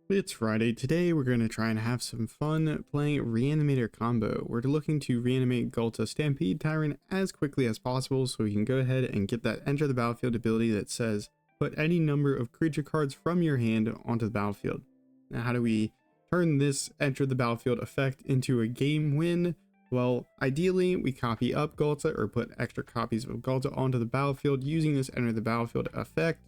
It's Friday. Today we're going to try and have some fun playing Reanimator combo. We're looking to reanimate Ghalta Stampede Tyrant as quickly as possible so we can go ahead and get that enter the battlefield ability that says put any number of creature cards from your hand onto the battlefield. Now how do we turn this enter the battlefield effect into a game win? Well, ideally we copy up Ghalta or put extra copies of Ghalta onto the battlefield using this enter the battlefield effect.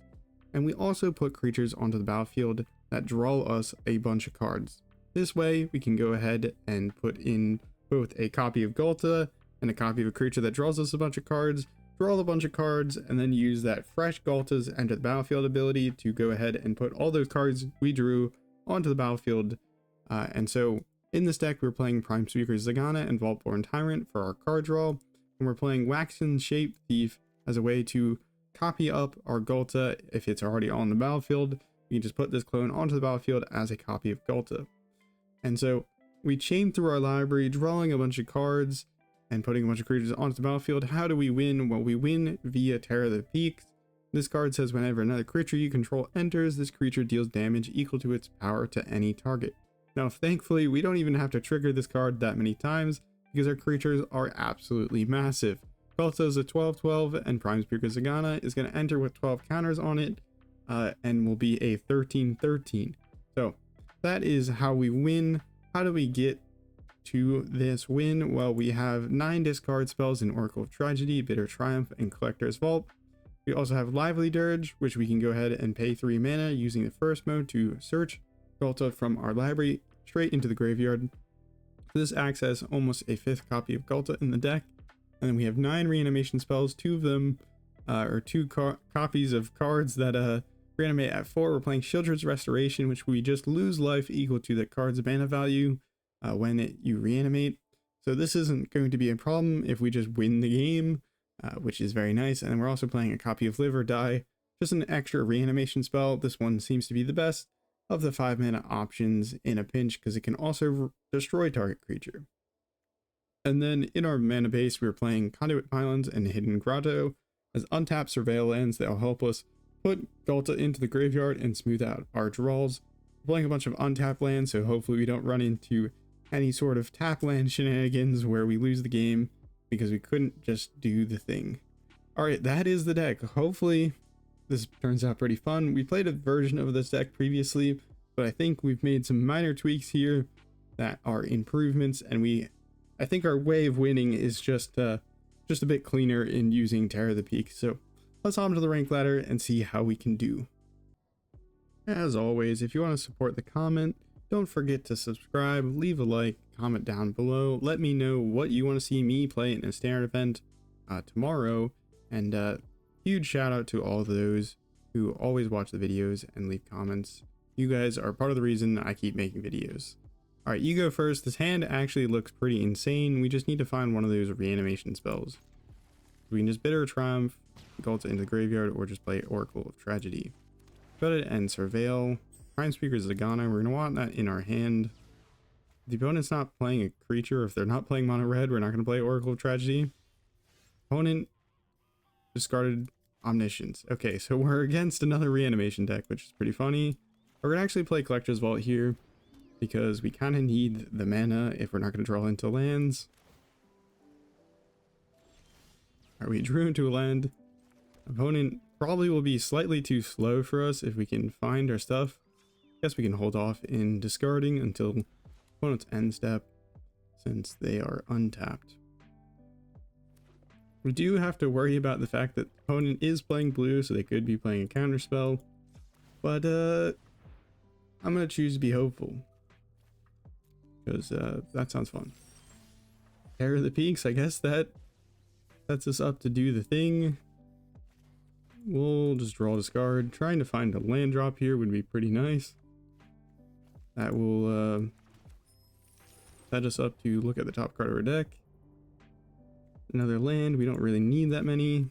And we also put creatures onto the battlefield that draw us a bunch of cards. This way we can go ahead and put in both a copy of Ghalta and a copy of a creature that draws us a bunch of cards, draw a bunch of cards, and then use that fresh Ghalta's enter the battlefield ability to go ahead and put all those cards we drew onto the battlefield. And so in this deck we're playing Prime Speaker Zegana and Vaultborn Tyrant for our card draw, and we're playing Waxen Shapethief as a way to copy up our Ghalta if it's already on the battlefield. We can just put this clone onto the battlefield as a copy of Ghalta. And so we chain through our library, drawing a bunch of cards and putting a bunch of creatures onto the battlefield. How do we win? Well, we win via Terror of the Peaks. This card says whenever another creature you control enters, this creature deals damage equal to its power to any target. Now, thankfully, we don't even have to trigger this card that many times because our creatures are absolutely massive. Ghalta is a 12/12 and Prime Speaker Zegana is going to enter with 12 counters on it. And will be a 13/13. So that is how we win. How do we get to this win? Well, we have 9 discard spells in Oracle of Tragedy, Bitter Triumph, and Collector's Vault. We also have Lively Dirge, which we can go ahead and pay 3 mana using the first mode to search Ghalta from our library straight into the graveyard. This acts as almost a 5th copy of Ghalta in the deck. And then we have 9 reanimation spells, 2 of them are 2 copies of cards that reanimate at 4. We're playing Sheoldred's Restoration, which we just lose life equal to the card's mana value when you reanimate. So this isn't going to be a problem if we just win the game, which is very nice. And we're also playing a copy of Live or Die, just an extra reanimation spell. This one seems to be the best of the 5 mana options in a pinch because it can also destroy target creature. And then in our mana base, we're playing Conduit Pylons and Hidden Grotto as untapped surveil lands that will help us put Ghalta into the graveyard and smooth out our draws. We're playing a bunch of untapped lands, so hopefully we don't run into any sort of tap land shenanigans where we lose the game because we couldn't just do the thing. Alright, that is the deck. Hopefully this turns out pretty fun. We played a version of this deck previously, but I think we've made some minor tweaks here that are improvements, and I think our way of winning is just a bit cleaner in using Terror of the Peak. So let's hop into the rank ladder and see how we can do. As always, if you want to support the comment, don't forget to subscribe, leave a like, comment down below. Let me know what you want to see me play in a standard event tomorrow. And huge shout out to all those who always watch the videos and leave comments. You guys are part of the reason I keep making videos. Alright, you go first. This hand actually looks pretty insane. We just need to find one of those reanimation spells. We can just Bitter Triumph, Ghalta into the graveyard, or just play Oracle of Tragedy. Put it and Surveil. Prime Speaker Zegana, we're going to want that in our hand. If the opponent's not playing a creature, if they're not playing mono red, we're not going to play Oracle of Tragedy. Opponent discarded Omniscience. Okay, so we're against another reanimation deck, which is pretty funny. We're going to actually play Collector's Vault here because we kind of need the mana if we're not going to draw into lands. Alright, we drew into a land. Opponent probably will be slightly too slow for us if we can find our stuff. Guess we can hold off in discarding until opponent's end step since they are untapped. We do have to worry about the fact that the opponent is playing blue, so they could be playing a counter spell. But I'm going to choose to be hopeful because that sounds fun. Terror of the Peaks, I guess that sets us up to do the thing. We'll just draw discard. Trying to find a land drop here would be pretty nice. That will set us up to look at the top card of our deck. Another land. We don't really need that many.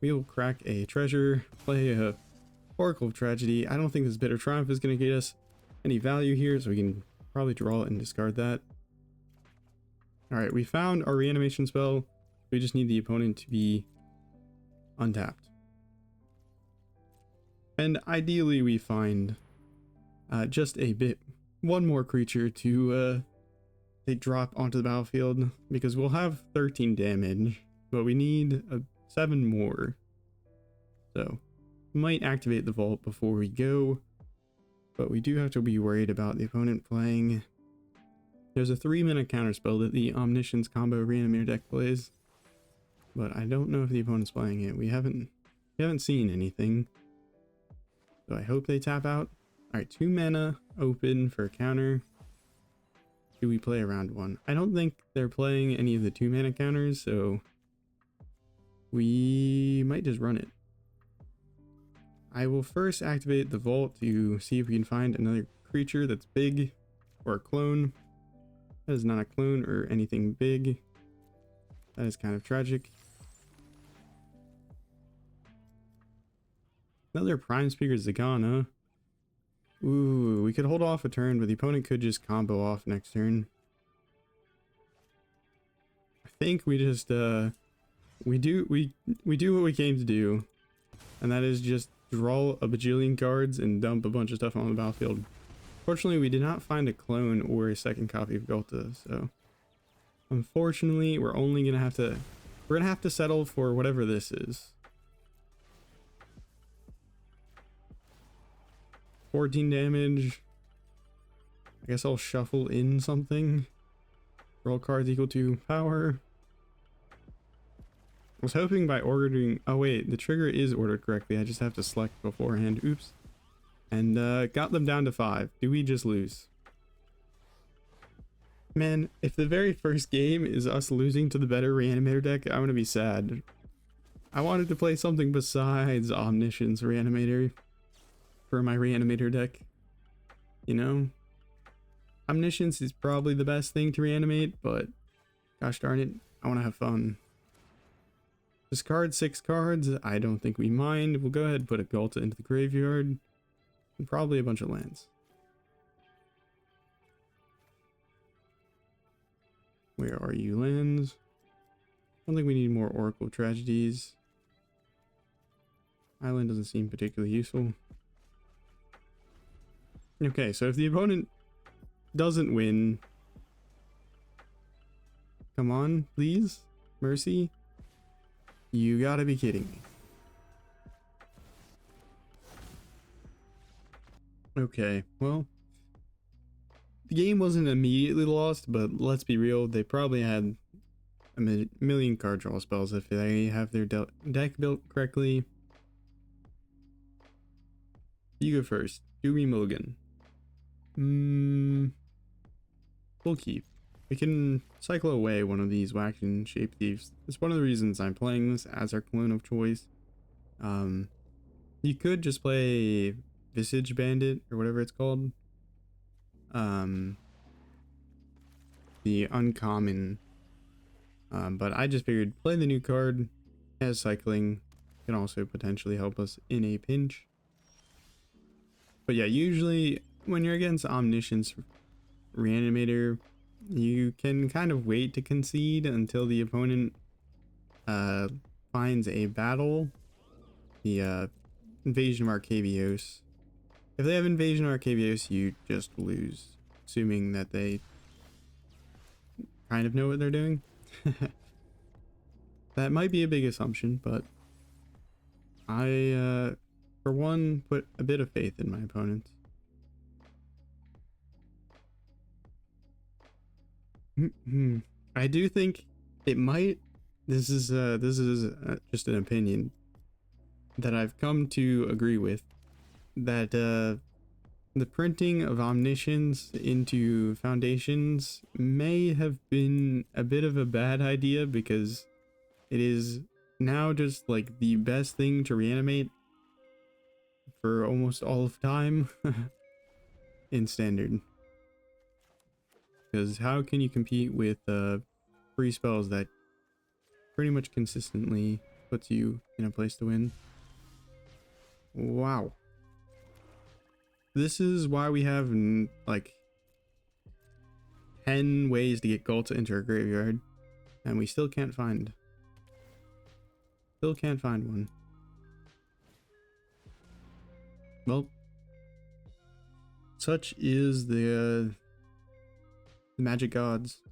We'll crack a treasure, play a Oracle of Tragedy. I don't think this Bitter Triumph is going to get us any value here, so we can probably draw it and discard that. Alright, we found our reanimation spell. We just need the opponent to be untapped. And ideally we find just a bit, one more creature to they drop onto the battlefield, because we'll have 13 damage, but we need 7 more. So we might activate the vault before we go, but we do have to be worried about the opponent playing. There's a 3-mana counterspell that the Omniscience combo Reanimator deck plays, but I don't know if the opponent's playing it. We haven't seen anything, so I hope they tap out. All right, 2 mana open for a counter. Do we play around 1? I don't think they're playing any of the 2 mana counters, so we might just run it. I will first activate the vault to see if we can find another creature that's big, or a clone. That is not a clone or anything big. That is kind of tragic. Another Prime Speaker Zegana. Ooh, we could hold off a turn, but the opponent could just combo off next turn. I think we just we do what we came to do, and that is just draw a bajillion cards and dump a bunch of stuff on the battlefield. Fortunately, we did not find a clone or a second copy of Ghalta, so unfortunately we're gonna have to settle for whatever this is. 14 damage. I guess I'll shuffle in something. Roll cards equal to power. I was hoping by ordering... Oh wait, the trigger is ordered correctly. I just have to select beforehand. Oops. And got them down to 5. Do we just lose? Man, if the very first game is us losing to the better Reanimator deck, I'm gonna be sad. I wanted to play something besides Omniscience Reanimator for my Reanimator deck. You know? Omniscience is probably the best thing to reanimate, but gosh darn it, I want to have fun. Discard 6 cards. I don't think we mind. We'll go ahead and put a Ghalta into the graveyard. And probably a bunch of lands. Where are you, lands? I don't think we need more Oracle of Tragedies. Island doesn't seem particularly useful. Okay, so if the opponent doesn't win... Come on, please? Mercy? You gotta be kidding me. Okay, well... The game wasn't immediately lost, but let's be real, they probably had a million card draw spells if they have their deck built correctly. You go first. Do we mulligan? We'll keep. We can cycle away one of these Waxen Shapethiefs. It's one of the reasons I'm playing this as our clone of choice. You could just play Visage Bandit or whatever it's called. The uncommon. But I just figured play the new card as cycling can also potentially help us in a pinch. But yeah, usually when you're against Omniscience Reanimator, you can kind of wait to concede until the opponent finds a battle. The Invasion of Arcavios. If they have Invasion of Arcavios, you just lose, assuming that they kind of know what they're doing. That might be a big assumption, but I, for one, put a bit of faith in my opponents. I do think it might. This is just an opinion that I've come to agree with. That the printing of Omniscience into Foundations may have been a bit of a bad idea, because it is now just like the best thing to reanimate for almost all of time in Standard. Because how can you compete with free spells that pretty much consistently puts you in a place to win? Wow. This is why we have like 10 ways to get Ghalta into our graveyard, and we still can't find one. Well, Such is the magic gods.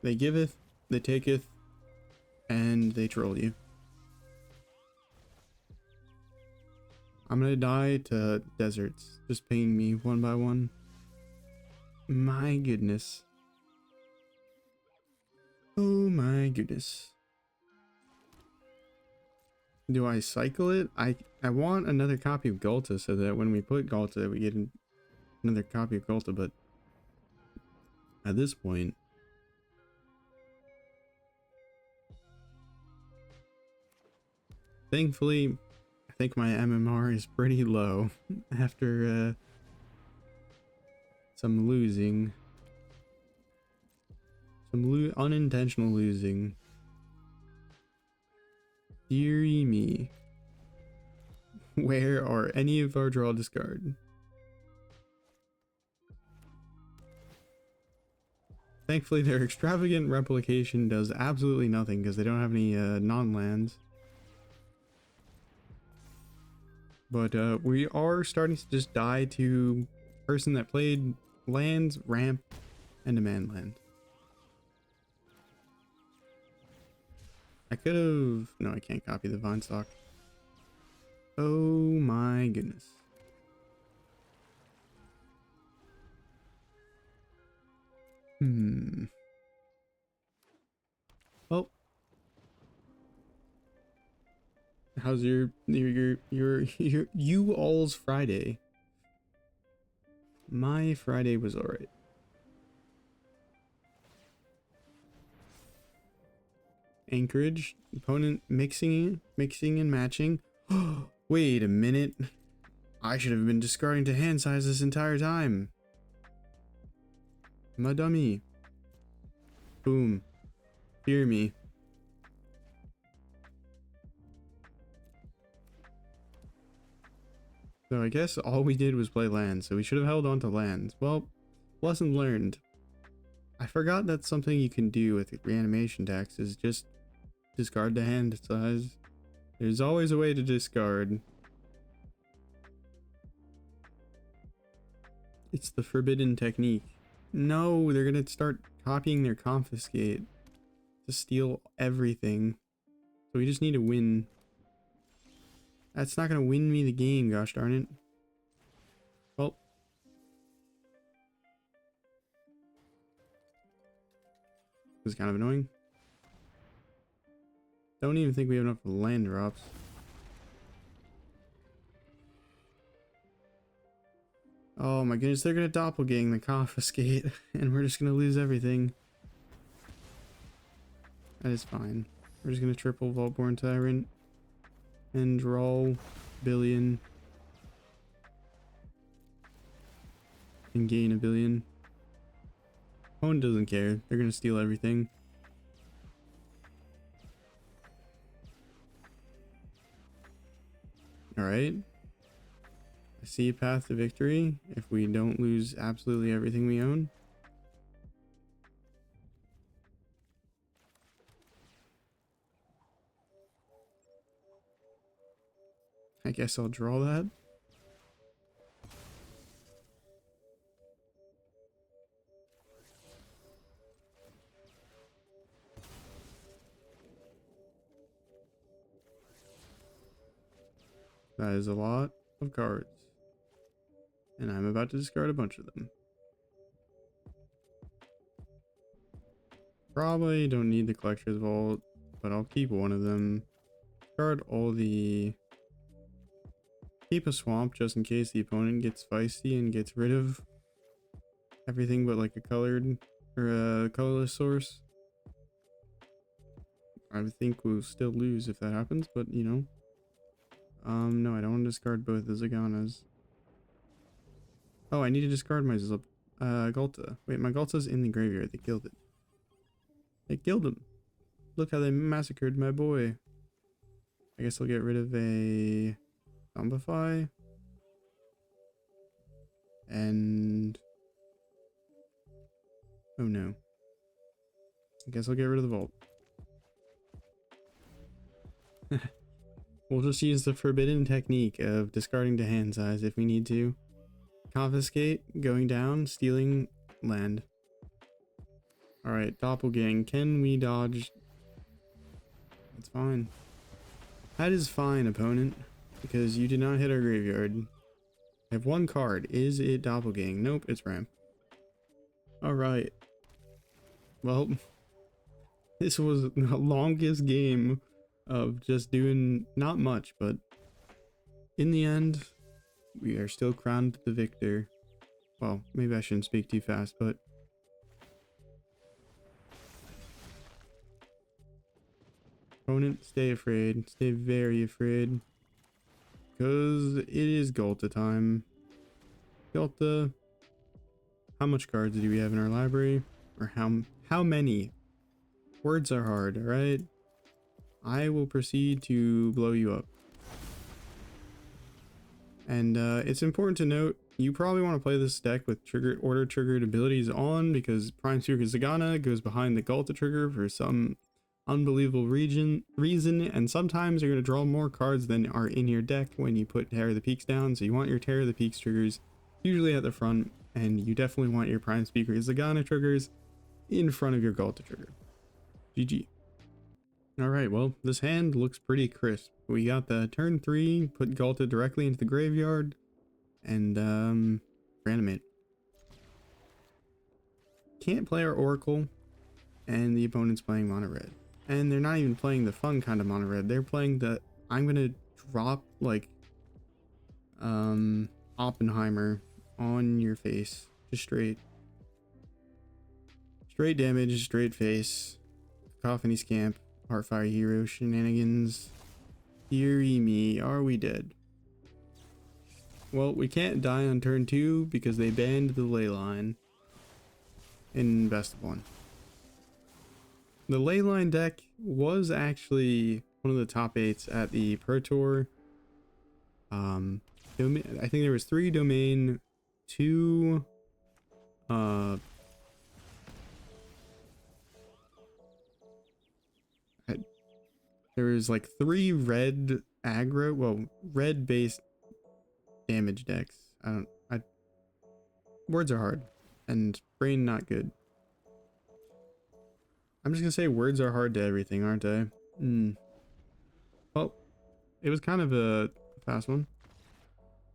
They giveth, they taketh, and they troll you. I'm gonna die to deserts, just pinging me one by one. My goodness. Oh my goodness. Do I cycle it? I want another copy of Ghalta so that when we put Ghalta, we get another copy of Ghalta, but at this point, thankfully, I think my MMR is pretty low after some losing. Some unintentional losing. Deary me. Where are any of our draw discard? Thankfully, their extravagant replication does absolutely nothing because they don't have any non-lands. But we are starting to just die to person that played lands, ramp, and demand land. I could have... No, I can't copy the Vine Stock. Oh my goodness. Well, how's your you all's Friday? My Friday was alright. Anchorage, opponent mixing and matching. Wait a minute. I should have been discarding to hand size this entire time. I'm a dummy. Boom. Fear me. So I guess all we did was play lands, so we should have held on to lands. Well, lesson learned. I forgot that's something you can do with reanimation decks, is just discard the hand size. There's always a way to discard. It's the forbidden technique. No, they're gonna start copying their Confiscate to steal everything. So we just need to win. That's not gonna win me the game, gosh darn it. Well. This is kind of annoying. Don't even think we have enough land drops. Oh my goodness, they're gonna doppelgang the Confiscate, and we're just gonna lose everything. That is fine. We're just gonna triple Vaultborn Tyrant and draw billion and gain a billion. Opponent doesn't care. They're gonna steal everything. Alright. I see a path to victory if we don't lose absolutely everything we own. I guess I'll draw that. That is a lot of cards. And I'm about to discard a bunch of them. Probably don't need the Collector's Vault, but I'll keep one of them. Discard all the... Keep a swamp just in case the opponent gets feisty and gets rid of everything but like a colored or a colorless source. I think we'll still lose if that happens, but you know. No, I don't want to discard both the Zeganas. Oh, I need to discard my Ghalta. Wait, my Ghalta's in the graveyard. They killed it. They killed him. Look how they massacred my boy. I guess I'll get rid of a Zombify. And... oh no. I guess I'll get rid of the vault. We'll just use the forbidden technique of discarding to hand size if we need to. Confiscate going down, stealing land. Alright, Doppelgang. Can we dodge? That's fine. That is fine, opponent, because you did not hit our graveyard. I have one card. Is it Doppelgang? Nope, it's Ramp. Alright. Well, this was the longest game of just doing not much, but in the end, we are still crowned the victor. Well, maybe I shouldn't speak too fast, but opponent, stay afraid. Stay very afraid. Because it is Ghalta time. Ghalta. How much cards do we have in our library? Or how many? Words are hard, alright? I will proceed to blow you up. And it's important to note, you probably want to play this deck with order triggered abilities on, because Prime Speaker Zegana goes behind the Ghalta trigger for some unbelievable reason, and sometimes you're going to draw more cards than are in your deck when you put Terror of the Peaks down, so you want your Terror of the Peaks triggers usually at the front, and you definitely want your Prime Speaker Zegana triggers in front of your Ghalta trigger. GG. Alright, well, this hand looks pretty crisp. We got the turn 3, put Ghalta directly into the graveyard, and reanimate. Can't play our Oracle, and the opponent's playing mono red. And they're not even playing the fun kind of mono red. They're playing the, I'm gonna drop like Oppenheimer on your face. Just straight damage, straight face. Cacophony Scamp, Heartfire Hero shenanigans. Deary me, are we dead? Well, we can't die on turn 2 because they banned the Leyline in best of 1. The Leyline deck was actually one of the top 8s at the Pro Tour. I think there was 3 domain, 2 there was like 3 red aggro, well, red based damage decks. Words are hard and brain not good. I'm just gonna say words are hard to everything, aren't they? Well, it was kind of a fast one.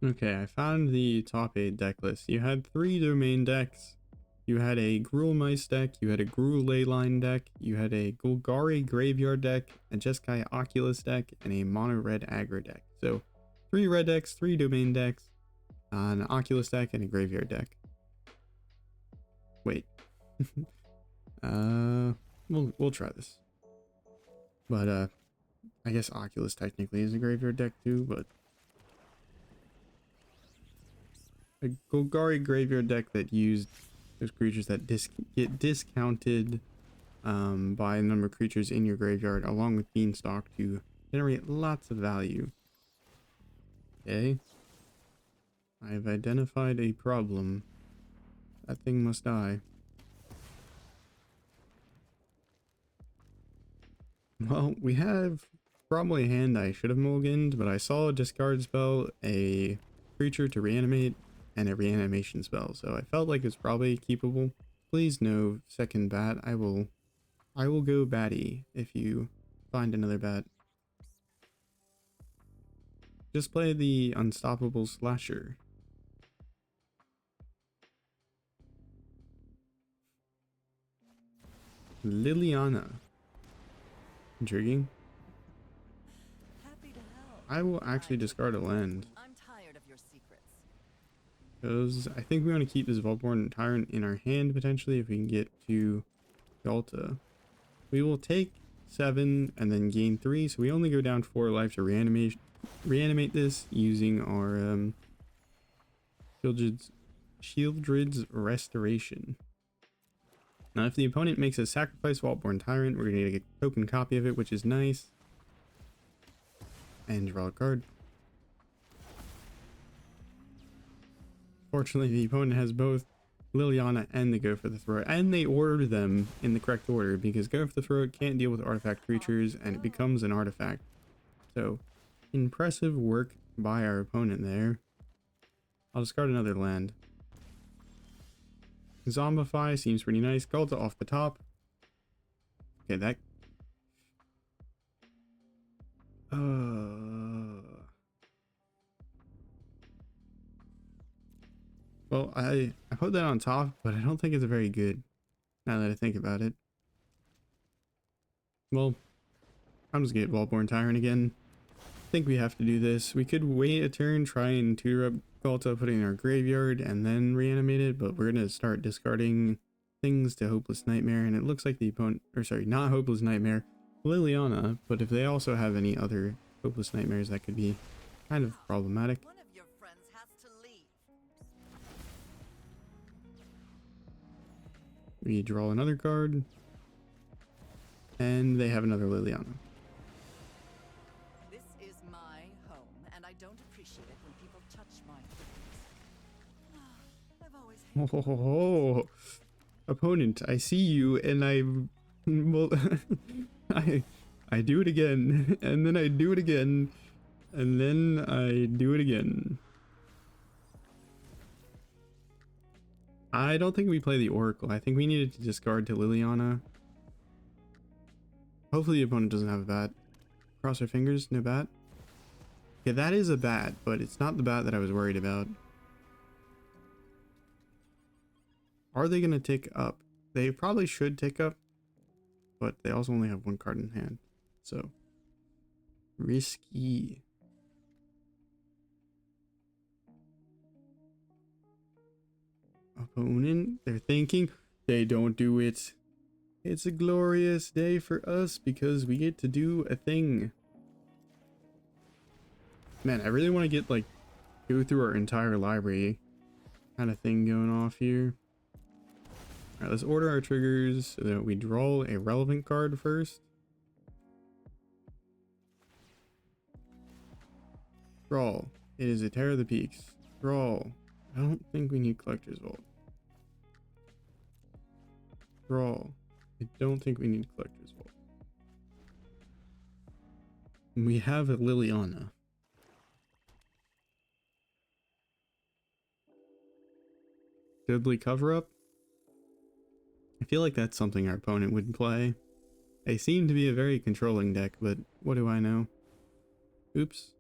Okay, I found the top 8 deck list. You had 3 domain decks. You had a Gruul Mice deck, you had a Gruul Leyline deck, you had a Golgari Graveyard deck, a Jeskai Oculus deck, and a Mono Red Aggro deck. So 3 red decks, 3 domain decks, an Oculus deck, and a Graveyard deck. Wait. We'll try this. But I guess Oculus technically is a Graveyard deck too, but a Golgari Graveyard deck that used those creatures that get discounted by a number of creatures in your graveyard along with Beanstalk to generate lots of value. Okay. I have identified a problem. That thing must die. Well, we have probably a hand I should have mulliganed, but I saw a discard spell, a creature to reanimate, and a reanimation spell, so I felt like it's probably keepable. Please no second bat. I will go batty if you find another bat. Just play the Unstoppable Slasher. Liliana. Intriguing. I will actually discard a land. I'm tired of your secrets. Because I think we want to keep this Vaultborn Tyrant in our hand potentially if we can get to Ghalta. We will take 7 and then gain 3, so we only go down 4 life to reanimate this using our Sheoldred's Restoration. Now if the opponent makes a sacrifice Vaultborn Tyrant, we're going to get a token copy of it, which is nice. And draw a card. Fortunately, the opponent has both Liliana and the Go for the Throat, and they ordered them in the correct order because Go for the Throat can't deal with artifact creatures and it becomes an artifact. So, impressive work by our opponent there. I'll discard another land. Zombify seems pretty nice. Ghalta off the top. Okay, that... Well, I put that on top, but I don't think it's very good, now that I think about it. Well, I'm just gonna get Vaultborn Tyrant again. I think we have to do this. We could wait a turn, try and tutor up Ghalta, put it in our graveyard, and then reanimate it, but we're gonna start discarding things to Hopeless Nightmare, and it looks like the opponent, or sorry, not Hopeless Nightmare, Liliana, but if they also have any other Hopeless Nightmares, that could be kind of problematic. One of your friends has to leave. We draw another card, and they have another Liliana. This is my home, and I don't appreciate it when people touch my things. I've always hated Oh, ho, ho, ho. Opponent, I see you, and I, well, I do it again, and then I do it again, and then I do it again. I don't think we play the Oracle. I think we needed to discard to Liliana. Hopefully the opponent doesn't have a bat. Cross our fingers, no bat. Yeah, that is a bat, but it's not the bat that I was worried about. Are they going to tick up? They probably should tick up, but they also only have one card in hand. So, risky. Opponent, they're thinking. They don't do it. It's a glorious day for us because we get to do a thing. Man, I really want to get, like, go through our entire library kind of thing going off here. Alright, let's order our triggers so that we draw a relevant card first. Draw. It is a Terror of the Peaks. Draw. I don't think we need Collector's Vault. Draw. I don't think we need Collector's Vault. We have a Liliana. Deadly Cover-Up? I feel like that's something our opponent would play. They seem to be a very controlling deck, but what do I know? Oops.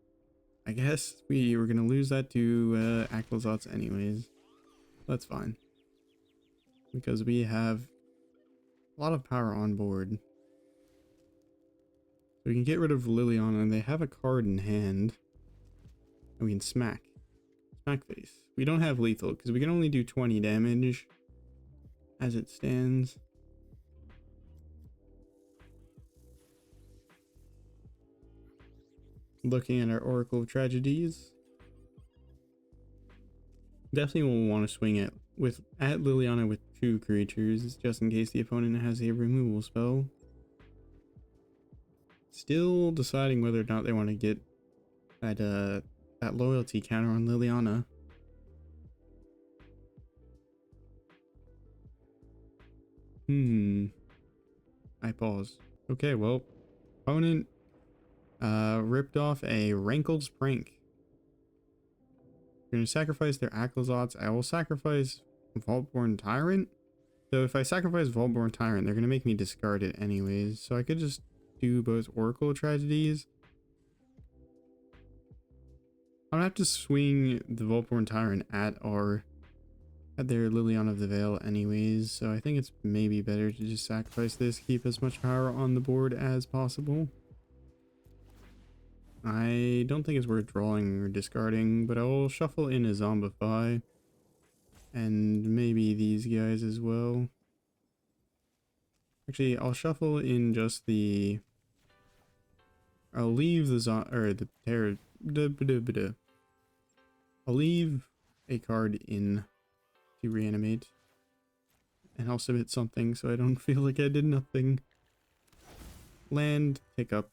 I guess we were going to lose that to Aclazotz anyways. That's fine. Because we have a lot of power on board. We can get rid of Liliana, and they have a card in hand. And we can smack. Smack face. We don't have lethal, because we can only do 20 damage as it stands. Looking at our Oracle of Tragedies. Definitely will want to swing it at Liliana with 2 creatures, just in case the opponent has a removal spell. Still deciding whether or not they want to get that loyalty counter on Liliana. I pause. Okay, well, opponent ripped off a Rankled Prank. You're gonna sacrifice their Aclazotz. I will sacrifice Vaultborn Tyrant. So if I sacrifice Vaultborn Tyrant, they're gonna make me discard it anyways. So I could just do both Oracle Tragedies. I'm gonna have to swing the Vaultborn Tyrant at their Liliana of the Veil anyways. So I think it's maybe better to just sacrifice this, keep as much power on the board as possible. I don't think it's worth drawing or discarding, but I will shuffle in a Zombify. And maybe these guys as well. Actually, I'll shuffle in just the... I'll leave the Terror... I'll leave a card in to reanimate. And I'll submit something so I don't feel like I did nothing. Land, pick up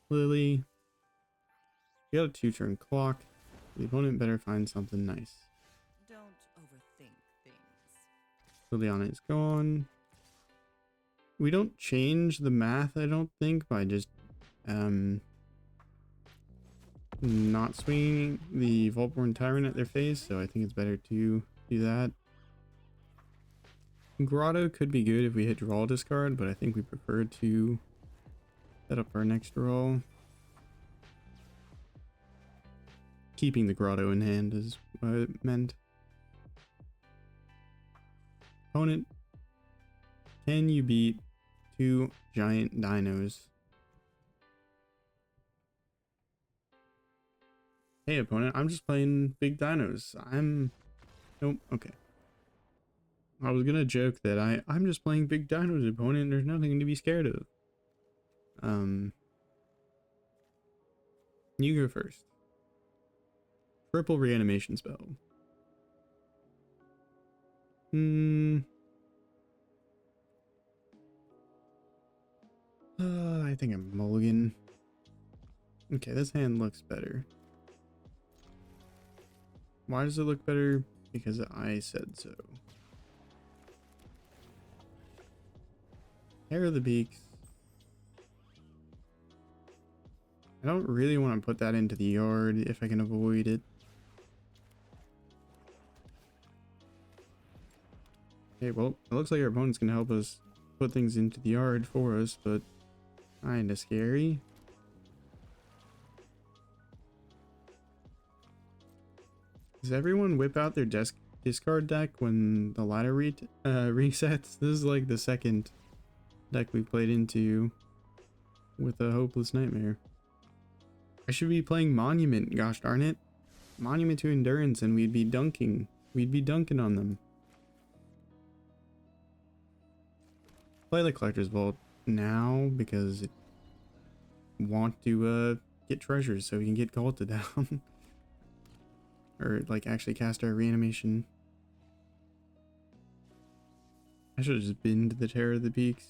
Lily. We got a 2-turn clock. The opponent better find something nice. Don't overthink things. Liliana is gone. We don't change the math, I don't think, by just not swinging the Vaultborn Tyrant at their face, so I think it's better to do that. Grotto could be good if we hit draw discard, but I think we prefer to set up our next draw. Keeping the Grotto in hand is what it meant. Opponent, can you beat 2 giant dinos? Hey opponent, I'm just playing big dinos. Nope, okay. I was gonna joke that I'm just playing big dinos, opponent. There's nothing to be scared of. You go first. Triple reanimation spell. I think I'm mulligan. Okay, this hand looks better. Why does it look better? Because I said so. Hair of the Beaks. I don't really want to put that into the yard if I can avoid it. Okay, well, it looks like our opponent's gonna help us put things into the yard for us, but kinda scary. Does everyone whip out their discard deck when the ladder resets? This is like the second deck we played into with a Hopeless Nightmare. I should be playing Monument, gosh darn it. Monument to Endurance, and we'd be dunking. We'd be dunking on them. Play the Collector's Vault now because I want to get treasures so we can get Ghalta down. Or like actually cast our reanimation. I should have just been to the Terror of the Peaks.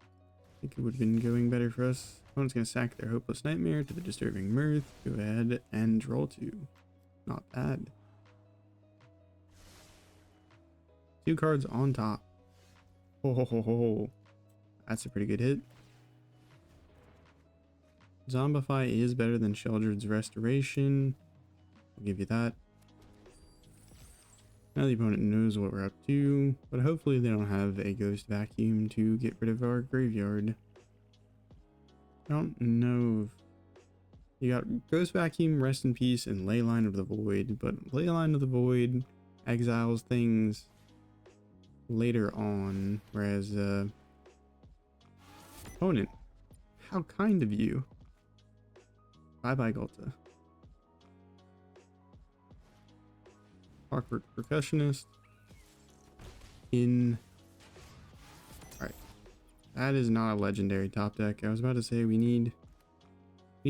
I think it would have been going better for us. Opponent's gonna sack their Hopeless Nightmare to the Disturbing Mirth. Go ahead and draw 2. Not bad. 2 cards on top. Ho ho ho ho. That's a pretty good hit. Zombify is better than Sheoldred's Restoration. I'll give you that. Now the opponent knows what we're up to, but hopefully they don't have a Ghost Vacuum to get rid of our graveyard. I don't know if... You got Ghost Vacuum, Rest in Peace, and Leyline of the Void, but Leyline of the Void exiles things later on, whereas opponent, how kind of you. Bye bye Ghalta. Clockwork Percussionist in. Alright, that is not a legendary top deck. I was about to say we need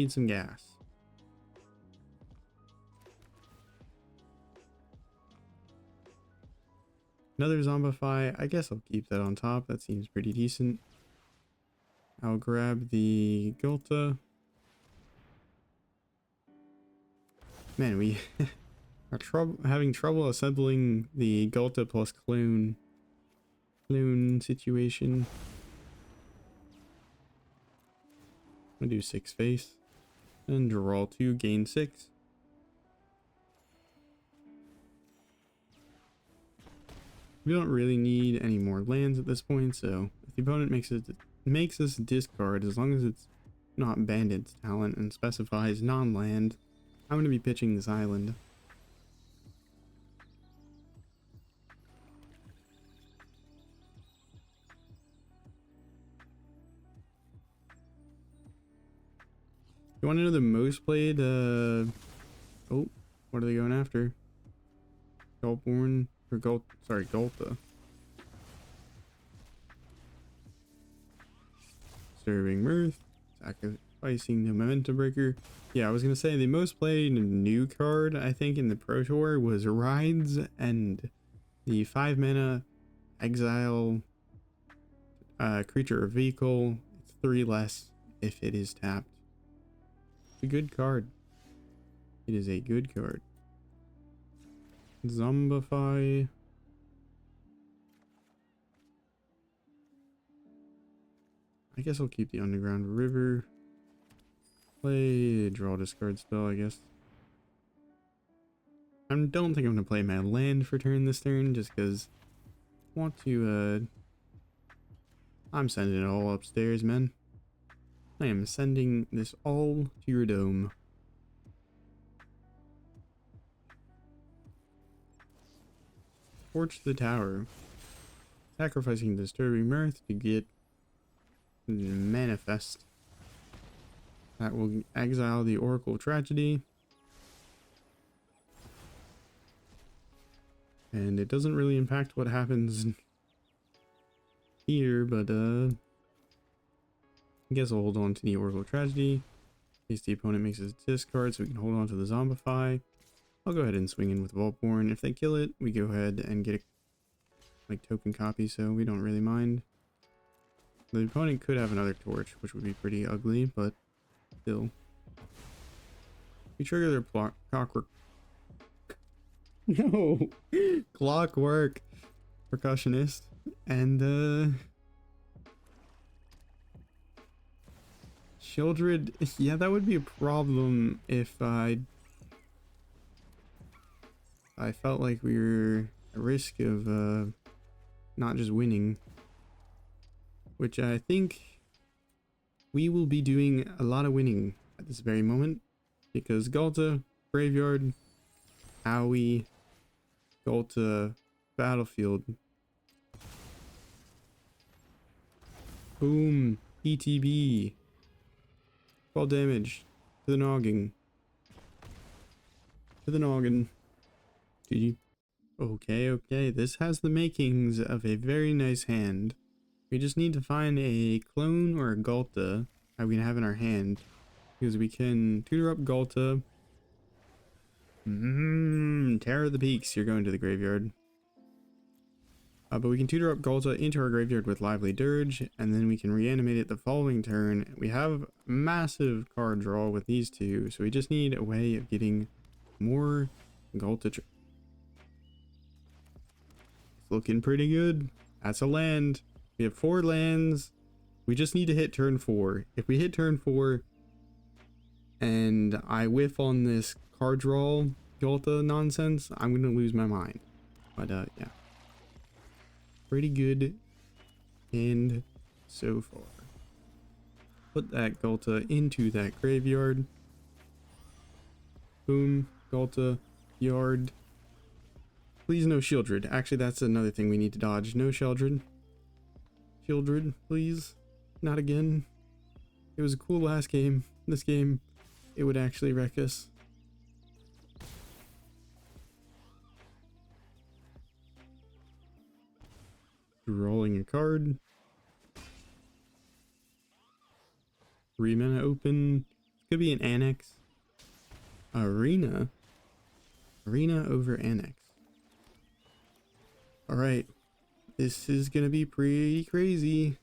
some gas. Another Zombify. I guess I'll keep that on top. That seems pretty decent. I'll grab the Ghalta. Man, we are having trouble assembling the Ghalta plus clone situation. I'm gonna do 6 face and draw 2, gain 6. We don't really need any more lands at this point, so if the opponent makes us discard, as long as it's not Bandit's talent and specifies non-land, I'm going to be pitching this island. You want to know the most played, oh, what are they going after? Vaultborn, or Ghalta. Disturbing Mirth, sacrificing the Momentum Breaker. Yeah, I was gonna say the most played new card, I think, in the Pro Tour was Rides and the 5 mana exile creature or vehicle. It's 3 less if it is tapped. It's a good card. It is a good card. Zombify. I guess I'll keep the Underground River. play draw discard spell, I guess. I don't think I'm gonna play my land for turn this turn, just because I want to, I'm sending it all upstairs, man. I am sending this all to your dome. Torch the tower. Sacrificing Disturbing Mirth to get Manifest. That will exile the Oracle of Tragedy. And it doesn't really impact what happens here, but I guess I'll hold on to the Oracle of Tragedy. In case the opponent makes a discard, so we can hold on to the Zombify. I'll go ahead and swing in with Vaultborn. If they kill it, we go ahead and get a token copy, so we don't really mind. The opponent could have another torch, which would be pretty ugly, but still. We trigger their clockwork. No! Clockwork Percussionist. And Sheoldred, yeah, that would be a problem if I felt like we were at risk of not just winning, which I think we will be doing a lot of winning at this very moment, because Ghalta, Graveyard, Owie, Ghalta, Battlefield. Boom, ETB. 12 damage to the noggin. To the noggin. GG. Okay, this has the makings of a very nice hand. We just need to find a clone or a Ghalta that we can have in our hand, because we can tutor up Ghalta. Terror of the Peaks, you're going to the graveyard. But we can tutor up Ghalta into our graveyard with Lively Dirge, and then we can reanimate it the following turn. We have massive card draw with these two, so we just need a way of getting more Ghalta. It's looking pretty good. That's a land. We have 4 lands. We just need to hit turn 4. If we hit turn 4 and I whiff on this card draw Ghalta nonsense, I'm gonna lose my mind. But yeah, pretty good and so far. Put that Ghalta into that graveyard. Boom, Ghalta, yard. Please no Sheoldred. Actually, that's another thing we need to dodge. No Sheoldred. Sheoldred, please. Not again. It was a cool last game. This game, it would actually wreck us. Drawing a card. 3 mana open. Could be an Annex. Arena. Arena over Annex. Alright. This is gonna be pretty crazy.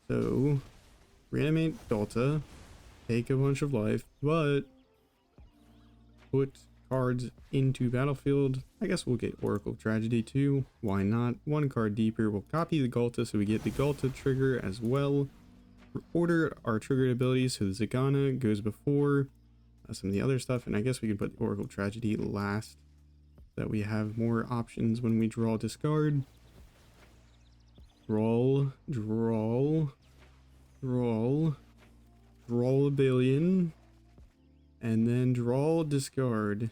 So, reanimate Ghalta. Take a bunch of life, but put cards into battlefield. I guess we'll get Oracle of Tragedy too. Why not? 1 card deeper. We'll copy the Ghalta so we get the Ghalta trigger as well. Order our triggered abilities so the Zegana goes before some of the other stuff, and I guess we can put Oracle of Tragedy last, so that we have more options when we draw discard. Draw a billion, and then draw discard.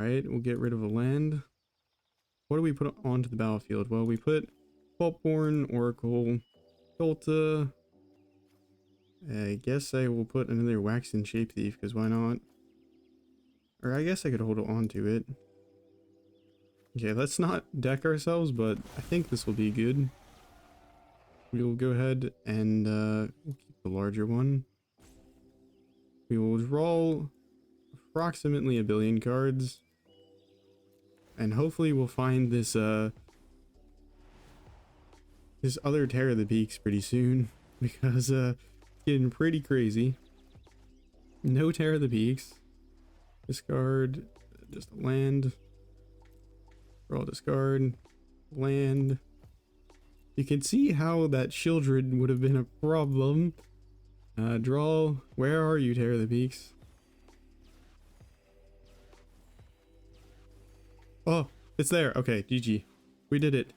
Alright, we'll get rid of a land. What do we put onto the battlefield? Well, we put Vaultborn, Oracle, Ghalta. I guess I will put another Waxen Shapethief, because why not? Or I guess I could hold on to it. Okay, let's not deck ourselves, but I think this will be good. We will go ahead and we'll keep the larger one. We will draw approximately 1 billion cards. And hopefully we'll find this this other Terror of the Peaks pretty soon, because it's getting pretty crazy. No Terror of the Peaks. Discard, just a land. Draw, discard, land. You can see how that Sheoldred would have been a problem Draw. Where are you, Terror of the Peaks? Oh, it's there. Okay, GG. We did it.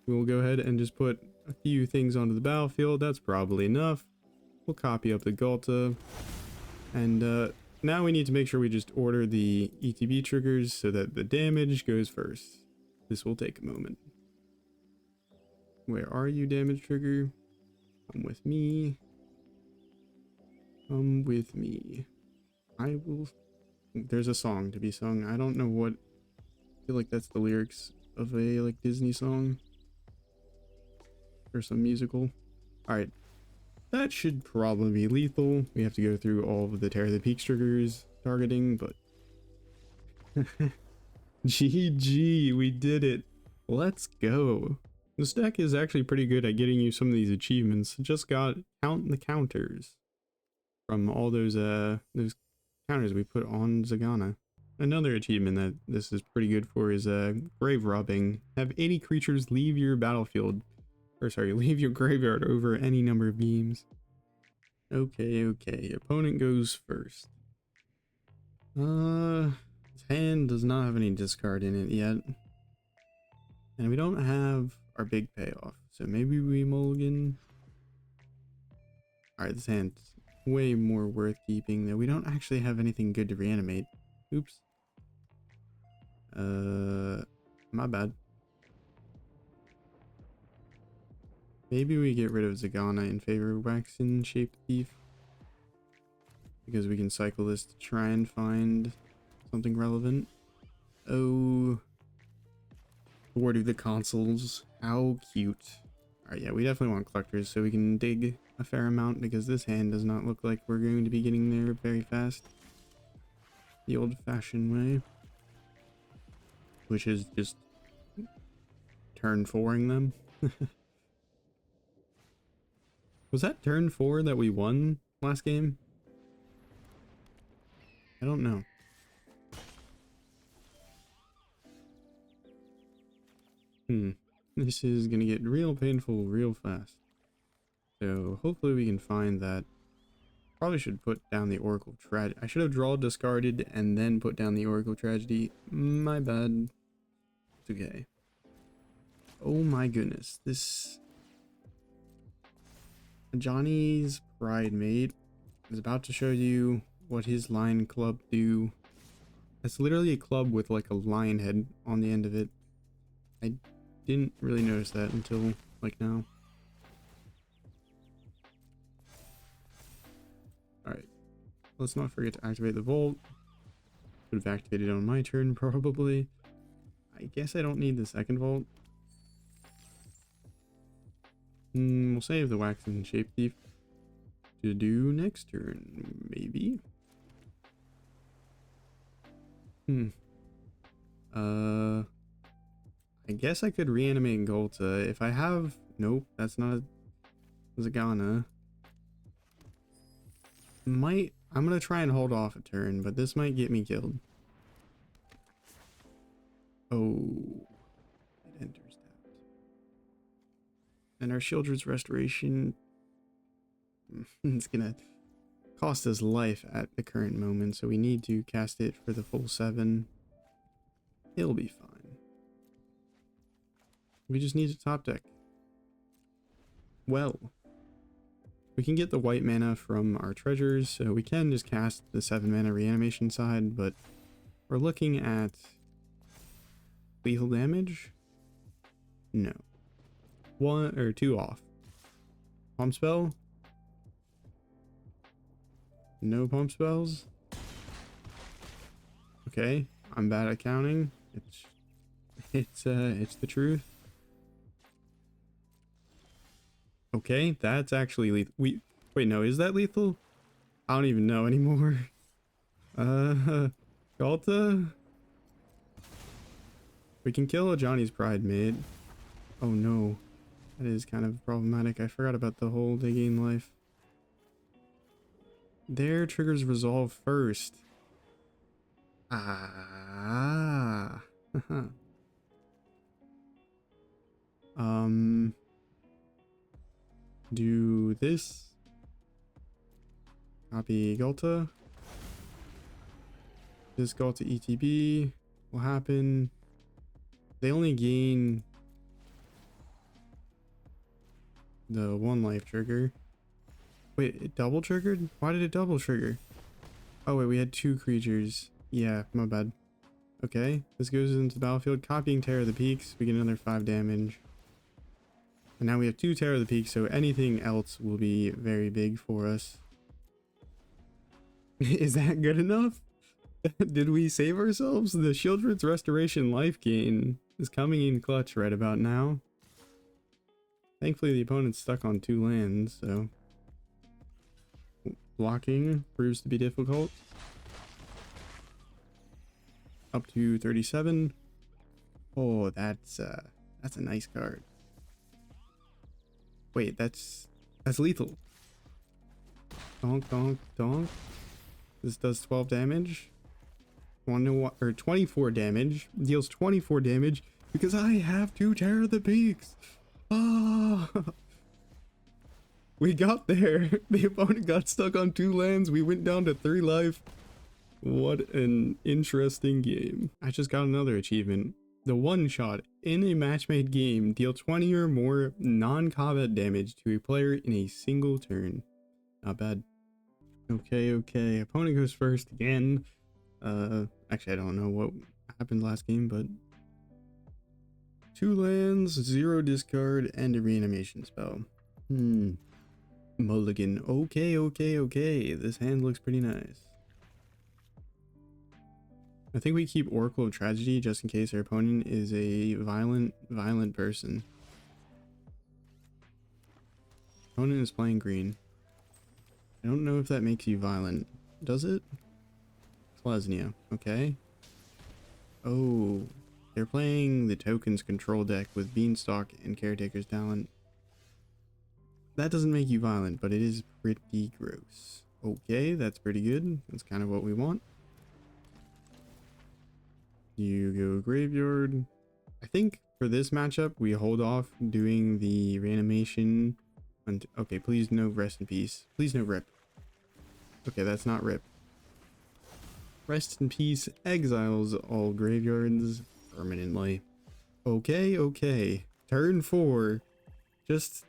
We'll go ahead and just put a few things onto the battlefield. That's probably enough. We'll copy up the Ghalta. And now we need to make sure we just order the ETB triggers so that the damage goes first. This will take a moment. Where are you, damage trigger? Come with me. Come with me. I will... There's a song to be sung. I don't know what... I feel like that's the lyrics of a like Disney song. Or some musical. Alright. That should probably be lethal. We have to go through all of the Terror of the Peaks triggers targeting, but... GG, we did it. Let's go. This deck is actually pretty good at getting you some of these achievements. Just got count the counters from all those counters we put on Zegana. Another achievement that this is pretty good for is grave robbing. Have 80 creatures leave your battlefield, or sorry, leave your graveyard over any number of games. Okay, opponent goes first. His hand does not have any discard in it yet. And we don't have our big payoff, so maybe we mulligan. Alright, this hand's way more worth keeping, though we don't actually have anything good to reanimate. Oops. My bad. Maybe we get rid of Zegana in favor of Waxen Shapethief, because we can cycle this to try and find something relevant. Oh, Lord of the Consoles, how cute. Alright, yeah, we definitely want collectors so we can dig a fair amount, because this hand does not look like we're going to be getting there very fast. The old-fashioned way. Which is just turn 4ing them. Was that turn 4 that we won last game? I don't know. This is gonna get real painful real fast. So hopefully we can find that. Probably should put down the Oracle Tragedy. I should have draw discarded and then put down the Oracle Tragedy. My bad. It's okay. Oh my goodness. This... Johnny's Pridemate is about to show you what his lion club do. It's literally a club with like a lion head on the end of it. I didn't really notice that until like now. Alright, let's not forget to activate the Vault. Would have activated on my turn probably. I guess I don't need the second Vault. We'll save the Waxen Shapethief to do next turn, maybe. I guess I could reanimate Ghalta if I have... Nope, that's not a Zegana. I'm gonna try and hold off a turn, but this might get me killed. Oh, it enters that. And our Sheoldred's Restoration, it's gonna cost us life at the current moment, so we need to cast it for the full 7. It'll be fine. We just need a top deck. Well, we can get the white mana from our treasures, so we can just cast the 7 mana reanimation side, but we're looking at lethal damage? No. 1 or 2 off. Pump spell? No pump spells? Okay, I'm bad at counting. It's the truth. Okay, that's actually lethal. Wait, no, is that lethal? I don't even know anymore. Ghalta? We can kill a Johnny's Pridemate. Oh no. That is kind of problematic. I forgot about the whole they gain life. Their triggers resolve first. Ah. Do this. Copy Ghalta. This Ghalta ETB will happen. They only gain the 1 life trigger. Wait, it double triggered? Why did it double trigger? Oh wait, we had 2 creatures. Yeah, my bad. Okay, this goes into the battlefield. Copying Terror of the Peaks. We get another 5 damage. And now we have 2 Terror of the Peaks, so anything else will be very big for us. Is that good enough? Did we save ourselves? The Sheoldred's Restoration life gain is coming in clutch right about now. Thankfully, the opponent's stuck on 2 lands, so blocking proves to be difficult. Up to 37. Oh, that's a nice card. Wait, that's lethal. Donk, donk, donk. This does 12 damage. 24 damage. Deals 24 damage because I have 2 Terror of the Peaks. Ah, we got there. The opponent got stuck on 2 lands. We went down to 3 life. What an interesting game. I just got another achievement. The one shot in a match-made game deal 20 or more non-combat damage to a player in a single turn. Not bad. Okay, okay. Opponent goes first again. Actually, I don't know what happened last game, but 2 lands, 0 discard, and a reanimation spell. Mulligan. Okay, okay, okay. This hand looks pretty nice. I think we keep Oracle of Tragedy just in case our opponent is a violent person. Opponent is playing green. I don't know if that makes you violent. Does it? Selesnya. Okay. Oh, they're playing the tokens control deck with Beanstalk and Caretaker's Talent. That doesn't make you violent, but it is pretty gross. Okay, that's pretty good. That's kind of what we want. You go graveyard. I think for this matchup, we hold off doing the reanimation. Okay, please no rest in peace. Please no rip. Okay, that's not rip. Rest in peace exiles all graveyards permanently. Okay, okay. Turn 4. Just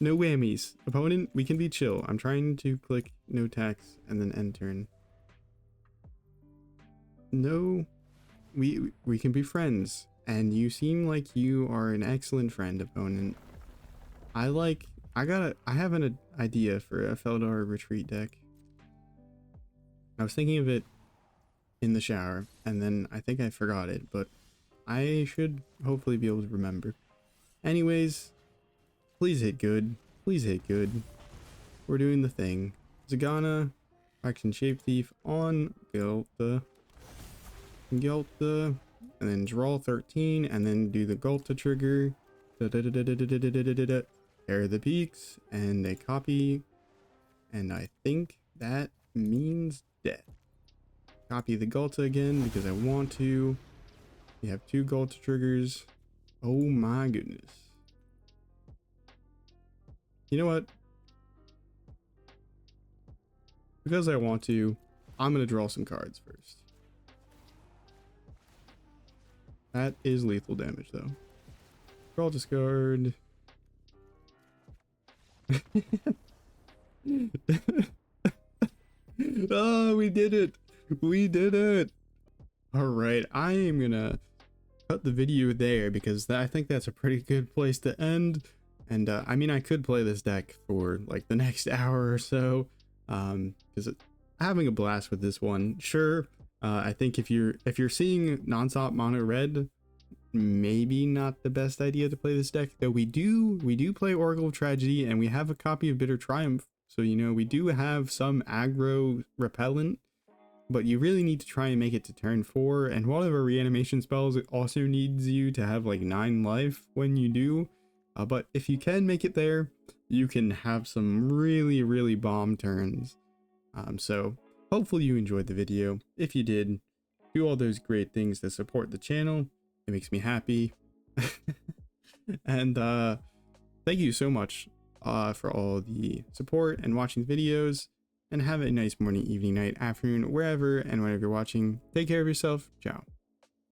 no whammies. Opponent, we can be chill. I'm trying to click no tax and then end turn. No. We can be friends, and you seem like you are an excellent friend, opponent. I have an idea for a Feldar retreat deck. I was thinking of it in the shower, and then I think I forgot it, but I should hopefully be able to remember. Anyways, please hit good. Please hit good. We're doing the thing. Zegana, Waxen Shapethief on Ghalta. Ghalta, and then draw 13, and then do the Ghalta trigger. Pair the peaks, and a copy, and I think that means death. Copy the Ghalta again because I want to. We have 2 Ghalta triggers. Oh my goodness. You know what? Because I want to, I'm gonna draw some cards first. That is lethal damage, though. Draw, discard. Oh, we did it! We did it! Alright, I am gonna cut the video there because I think that's a pretty good place to end. And I mean, I could play this deck for like the next hour or so, because having a blast with this one. Sure. I think if you're seeing nonstop mono red, maybe not the best idea to play this deck. Though we do play Oracle of Tragedy, and we have a copy of Bitter Triumph, so you know we do have some aggro repellent. But you really need to try and make it to turn 4, and one of our reanimation spells also needs you to have like 9 life when you do. But if you can make it there, you can have some really bomb turns. So hopefully you enjoyed the video. If you did, do all those great things to support the channel. It makes me happy. And thank you so much for all the support and watching the videos. and have a nice morning, evening, night, afternoon, wherever and whenever you're watching. Take care of yourself. Ciao.